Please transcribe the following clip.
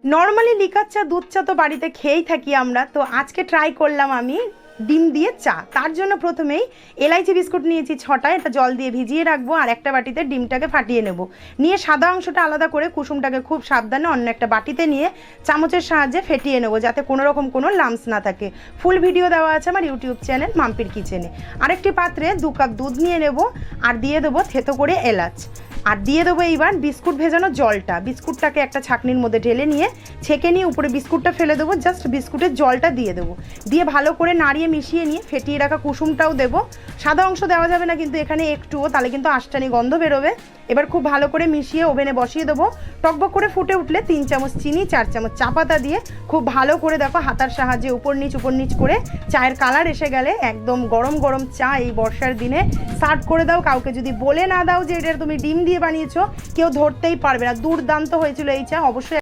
Normally liquor চা দুধ চা তো বাড়িতে খেয়েই থাকি আমরা, তো আজকে ট্রাই করলাম আমি ডিম দিয়ে চা। তার জন্য প্রথমেই এলাইচি বিস্কুট নিয়েছি 6টা, এটা জল দিয়ে ভিজিয়ে রাখবো, আর একটা বাটিতে ডিমটাকে ফাটিয়ে নেব। নিয়ে সাদা অংশটা আলাদা করে কুসুমটাকে খুব সাবধানে অন্য একটা বাটিতে নিয়ে চামচের সাহায্যে ফেটিয়ে নেবো, যাতে কোনো রকম কোনো লাম্পস না থাকে। ফুল ভিডিও দেওয়া আছে আমার ইউটিউব চ্যানেল মাম্পির কিচেনে। আরেকটি পাত্রে 2 কাপ দুধ নিয়ে নেব, আর দিয়ে দেবো থেতো করে এলাচ, আর দিয়ে দেবো এইবার বিস্কুট ভেজানো জলটা। বিস্কুটটাকে একটা ছাঁকনির মধ্যে ঢেলে নিয়ে ছেঁকে নিয়ে উপরে বিস্কুটটা ফেলে দেবো, জাস্ট বিস্কুটের জলটা দিয়ে দেবো। দিয়ে ভালো করে নাড়িয়ে মিশিয়ে নিয়ে ফেটিয়ে রাখা কুসুমটাও দেবো। সাদা অংশ দেওয়া যাবে না কিন্তু এখানে একটুও, তাহলে কিন্তু আঁশটানি গন্ধ বেরোবে। এবার খুব ভালো করে মিশিয়ে ওভেনে বসিয়ে দেবো। টকবক করে ফুটে উঠলে 3 চামচ চিনি, 4 চামচ চা পাতা দিয়ে খুব ভালো করে দেখো হাতার সাহায্যে উপর নিচ করে চায়ের কালার এসে গেলে একদম গরম গরম চা এই বর্ষার দিনে সার্ভ করে দাও। কাউকে যদি বলে না দাও যে এটা তুমি ডিম দিয়ে বানিয়েছো, কেউ ধরতেই পারবে না। দুর্দান্ত হয়েছিল এই চা, অবশ্যই